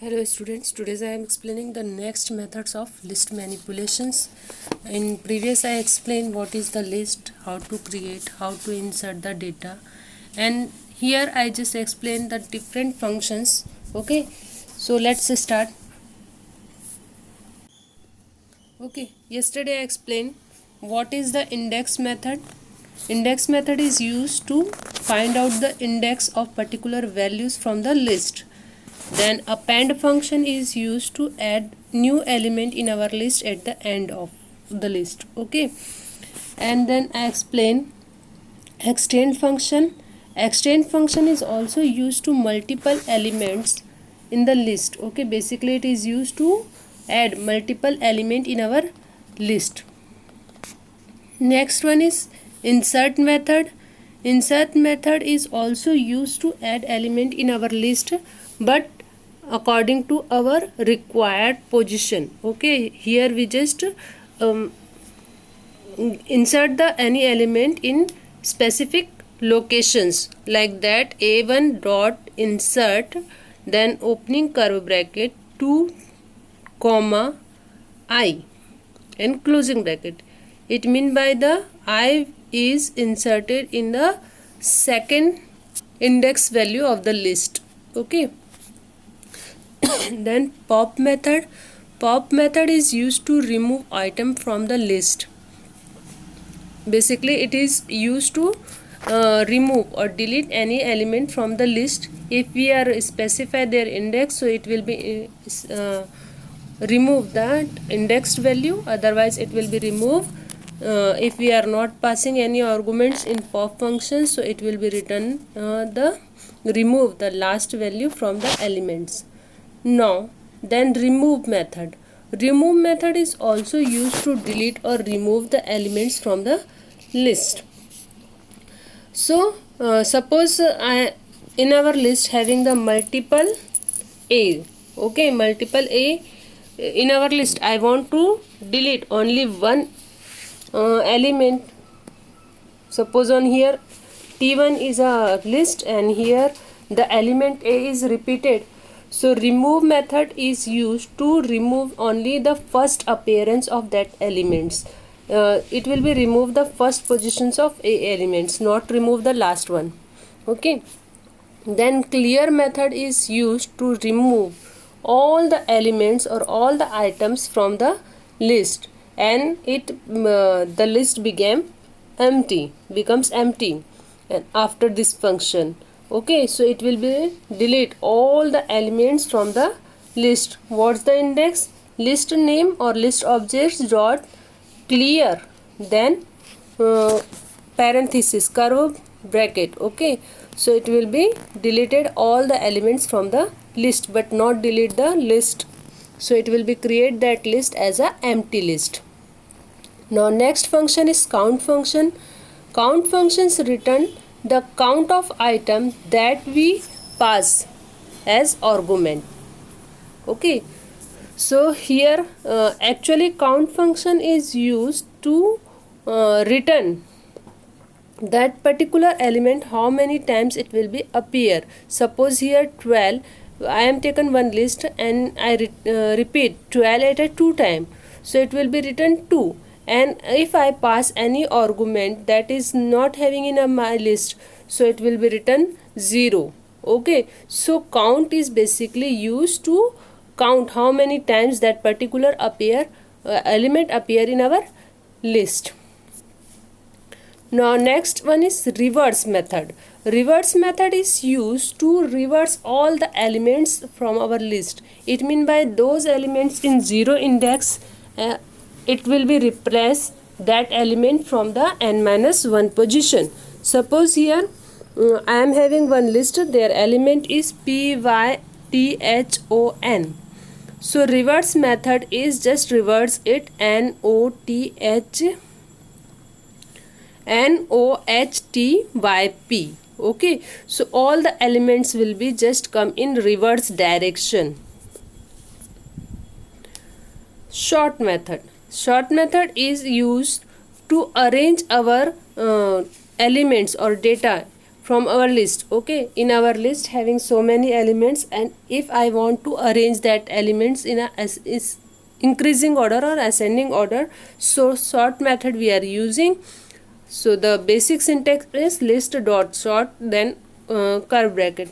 Hello students, today I am explaining the next methods of list manipulations. In previous I explained what is the list, how to create, how to insert the data, and here I just explain the different functions. Okay, so let's start. Okay, yesterday I explained what is the index method. Index method is used to find out the index of particular values from the list. Then append function is used to add new element in our list at the end of the list. Okay, and then I explain extend function. Extend function is also used to multiple elements in the list. Okay, basically it is used to add multiple element in our list. Next one is insert method. Insert method is also used to add element in our list, but according to our required position. Okay, here we just insert the any element in specific locations, like that a1 dot insert, then opening curve bracket 2 comma I and closing bracket. It means by the I is inserted in the second index value of the list. Okay. Then pop method. Pop method is used to remove item from the list. Basically it is used to remove or delete any element from the list. If we are specify their index, so it will be remove that indexed value, otherwise it will be removed. If we are not passing any arguments in pop function, so it will be written remove the last value from the elements. Now then remove method. Remove method is also used to delete or remove the elements from the list. So suppose in our list having the multiple a. Okay, multiple a in our list, I want to delete only one element. Suppose on here T1 is a list and here the element a is repeated. So remove method is used to remove only the first appearance of that elements. It will be remove the first positions of a elements, not remove the last one. Okay. Then clear method is used to remove all the elements or all the items from the list, and the list becomes empty and after this function. Okay, so it will be delete all the elements from the list. What's the index? List name or list objects dot clear, then parenthesis curve bracket. Okay, so it will be deleted all the elements from the list but not delete the list, so it will be create that list as a empty list. Now next function is count function. Count functions return the count of items that we pass as argument. Okay, so here actually count function is used to return that particular element, how many times it will be appear. Suppose here 12, I am taken one list and I repeat 12 at a 2 time, so it will be written 2. And if I pass any argument that is not having in my list, so it will be written 0. Okay, so count is basically used to count how many times that particular element appear in our list. Now next one is reverse method. Reverse method is used to reverse all the elements from our list. It means by those elements in 0 index, it will be replace that element from the n-1 position. Suppose here I am having one list, their element is python. So reverse method is just reverse it nohtyp. Okay, so all the elements will be just come in reverse direction. Sort method. Sort method is used to arrange our elements or data from our list. Okay, in our list having so many elements, and if I want to arrange that elements in a is increasing order or ascending order, so sort method we are using. So the basic syntax is list dot sort, then curve bracket.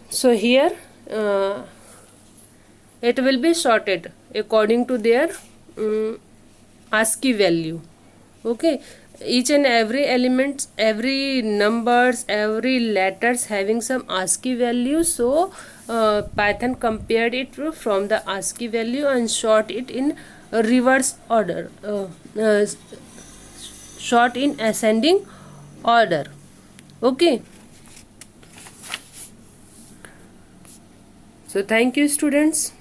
So here it will be sorted according to their ASCII value. Okay, each and every element, every numbers, every letters having some ASCII value. So Python compared it from the ASCII value and sort it in reverse order, sort in ascending order. Okay, so thank you students.